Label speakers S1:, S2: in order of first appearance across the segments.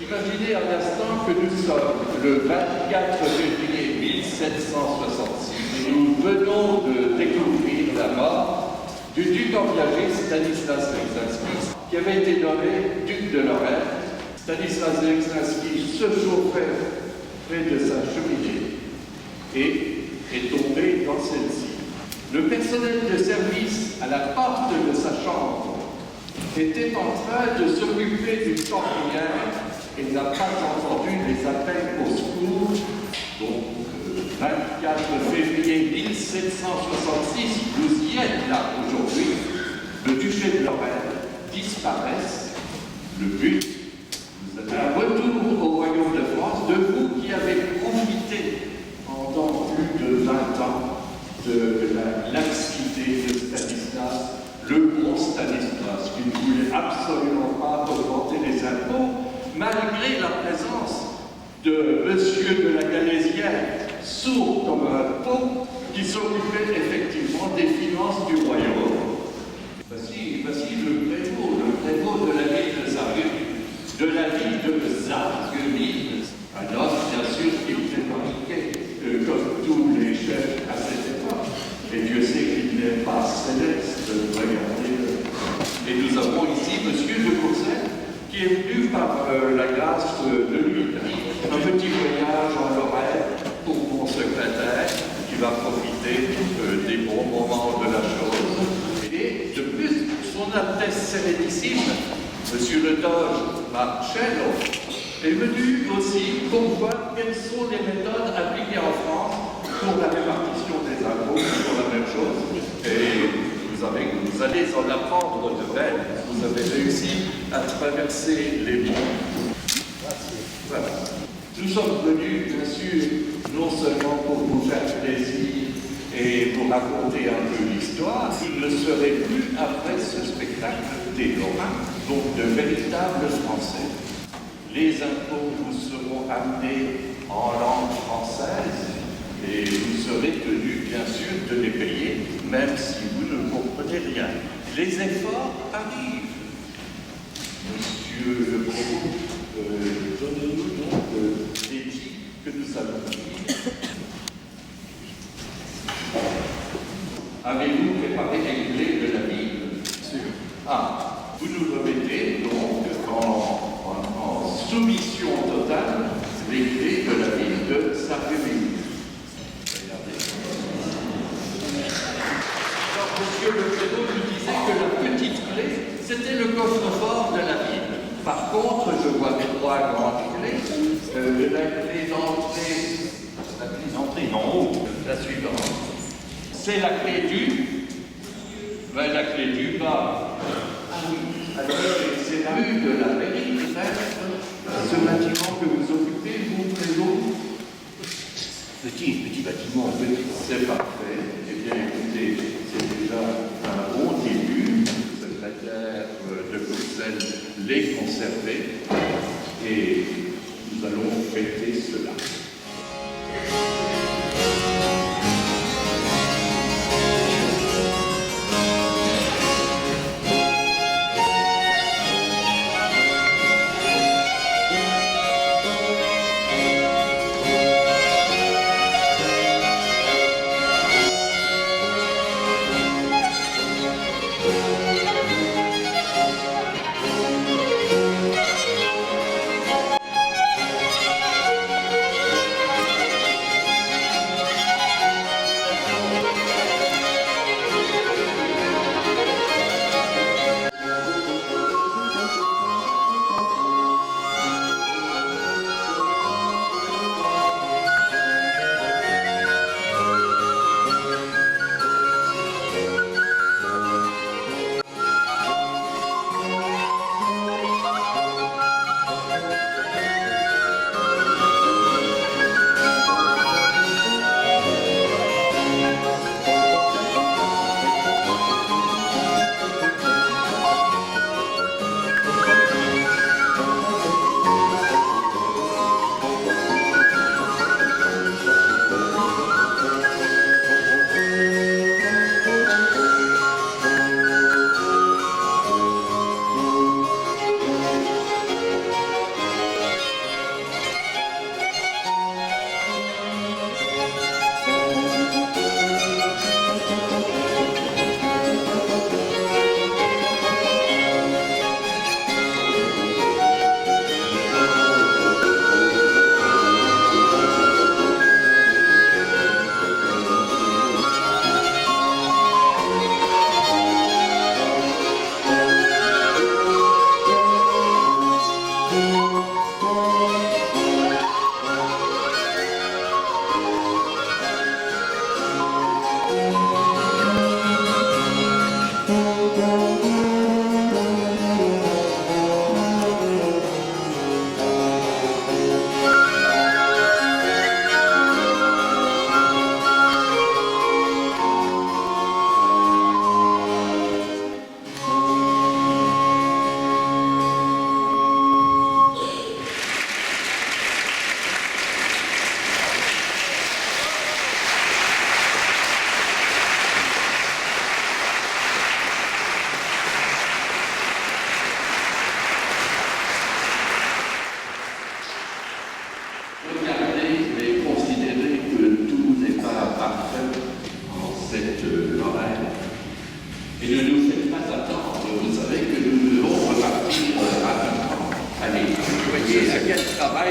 S1: Imaginez un instant que nous sommes le 24 février 1766 et nous venons de découvrir la mort du duc enviagé Stanislas Leczinski, qui avait été nommé duc de Lorraine. Stanislas Leczinski se chauffait près de sa cheminée et est tombé dans celle-ci. Le personnel de service à la porte de sa chambre était en train de s'occuper d'une templière et n'a pas entendu les appels au secours. Donc, 24 février 1766, vous y êtes là aujourd'hui, le duché de Lorraine disparaisse. Le but, vous avez un retour au royaume de France, de vous qui avez profité pendant plus de 20 ans de la laxité de Stanislas, le bon Stanislas, qui ne voulait absolument pas augmenter les impôts, malgré la présence de Monsieur de la Galésienne, sourd comme un pot, qui s'occupait effectivement des finances du royaume. Voici le prévôt de la ville de Sarreguemines, un homme bien sûr qui était indiqué comme tous les chefs à cette époque. Et Dieu sait qu'il n'est pas céleste, regardez-le. Et nous avons ici Monsieur de Courcelles, qui est venu par la grâce de lui, un petit voyage en Lorraine pour mon secrétaire, qui va profiter des bons moments de la chose. Et de plus, son Altesse Sérénissime, Monsieur le Doge Marcello, est venu aussi pour voir quelles sont les méthodes appliquées en France pour la répartition des impôts, pour la même chose. Et vous allez en apprendre de belles. Vous avez réussi à traverser les monts. Voilà. Nous sommes venus, bien sûr, non seulement pour vous faire plaisir et vous raconter un peu l'histoire, vous ne le serez plus après ce spectacle des Lorrains, donc de véritables Français. Les impôts vous seront amenés en langue française et vous serez tenus, bien sûr, de les payer, même si vous ne comprenez rien. Les efforts arrivent. Monsieur le prévôt, donnez-nous donc les titres que nous allons lire. Avez-vous préparé les clés de la Bible? Ah, vous nous remettez donc en soumission totale les clés de la ville de Sarreguemines. Alors, Monsieur le prévôt nous disait que la petite clé, c'était le coffre-fort de la ville. Par contre, je vois trois grandes clés. La clé d'entrée, non, la suivante. C'est la clé la clé du bas. Ah oui, alors c'est la rue de la mairie, peut-être, ce bâtiment que vous occupez, vous, prévôt.
S2: Petit bâtiment,
S1: c'est parfait. Eh bien, écoutez, c'est déjà un bon début. Le secrétaire de Courcelles les conserver et nous allons fêter cela.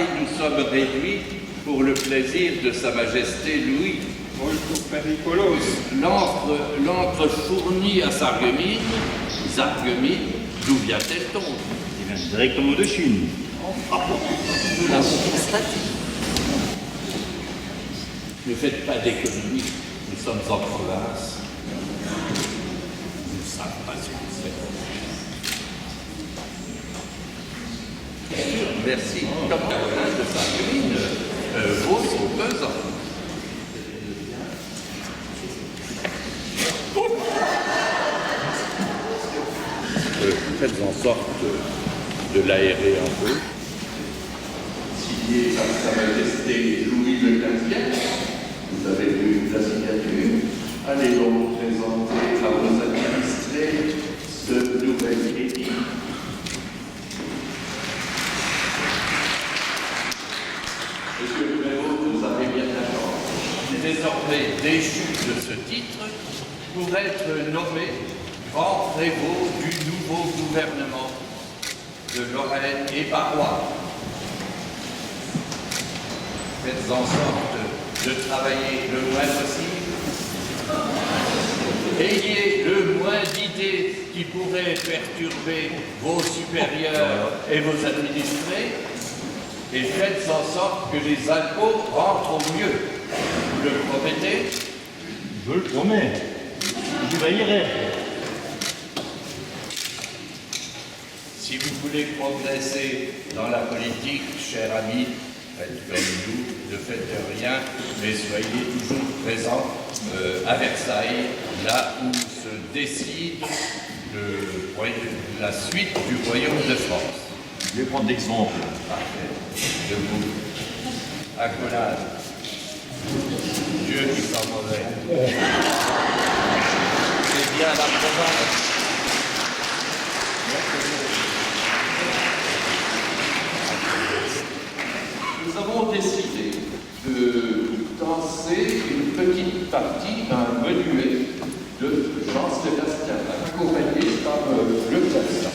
S1: travail, nous sommes réduits pour le plaisir de Sa Majesté Louis. L'encre fournie à Sarreguemines, d'où vient-elle donc?
S2: Il vient directement de Chine.
S1: Nous l'avons constaté. Ne faites pas d'économie, nous sommes en province. Nous ne savons pas ce que c'est. Bien sûr, merci. Comme la province de Sarreguemines vaut son pesant. Faites en sorte de l'aérer un peu. Signé par Sa Majesté Louis le XV, vous avez vu la signature. Allez donc présenter à vos administrés ce nouvel édit. Monsieur le Prévôt, vous avez bien d'accord. Désormais déchu de ce titre, pour être nommé grand prévôt du nouveau gouvernement de Lorraine et Barrois. Faites en sorte de travailler le moins possible. Ayez le moins d'idées qui pourraient perturber vos supérieurs et vos administrés. Et faites en sorte que les impôts rentrent au mieux. Vous le promettez?
S2: Je le promets. J'y veillerai.
S1: Si vous voulez progresser dans la politique, cher ami, faites comme nous, ne faites rien, mais soyez toujours présents à Versailles, là où se décide la suite du royaume de France.
S2: Je vais prendre l'exemple.
S1: Parfait. Debout. Accolade. Dieu qui sent mauvais. C'est bien la province. Nous avons décidé de danser une petite partie d'un menuet de Jean-Sébastien, accompagné par le clavecin.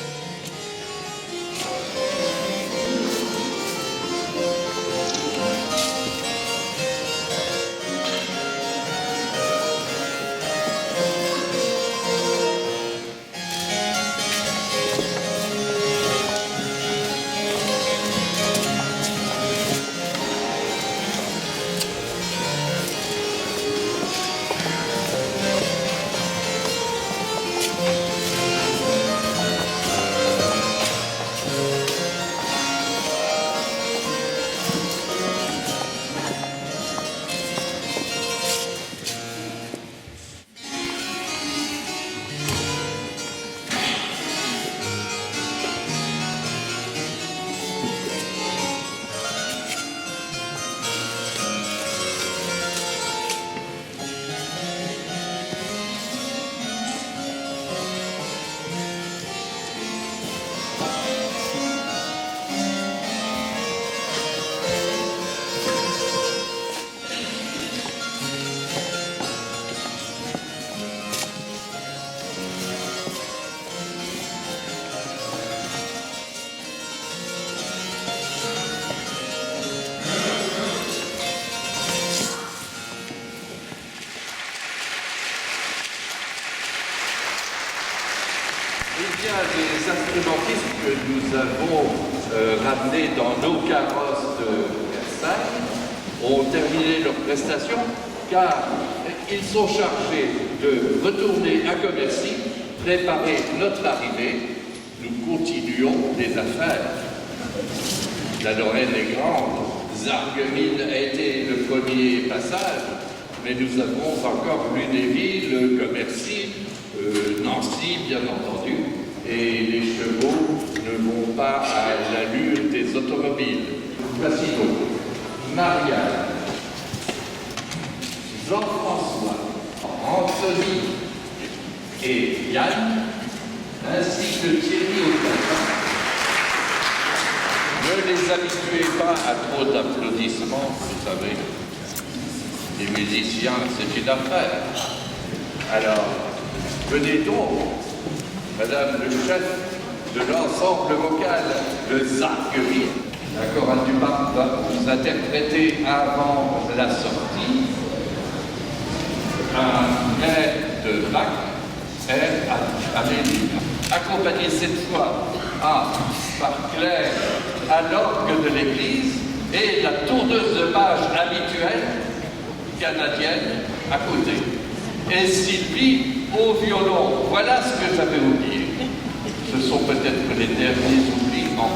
S1: Les instrumentistes que nous avons ramenés dans nos carrosses de Versailles ont terminé leur prestation car ils sont chargés de retourner à Commercy, préparer notre arrivée. Nous continuons les affaires. La Lorraine est grande. Sarreguemines a été le premier passage, mais nous avons encore Lunéville, Commercy, Nancy, bien entendu. Et les chevaux ne vont pas à l'allure des automobiles. Voici donc Marianne, Jean-François, Anthony et Yann, ainsi que Thierry Autain. Ne les habituez pas à trop d'applaudissements, vous savez. Les musiciens, c'est une affaire. Alors, venez donc, Madame le chef de l'ensemble vocal de Sarreguemines. La chorale du pape va vous interpréter avant la sortie un air de Bach, air Alléluia, accompagné cette fois par Claire à l'orgue de l'église et la tourneuse de page habituelle canadienne à côté. Et Sylvie au violon. Voilà ce que j'avais oublié. Ce sont peut-être les derniers oublis en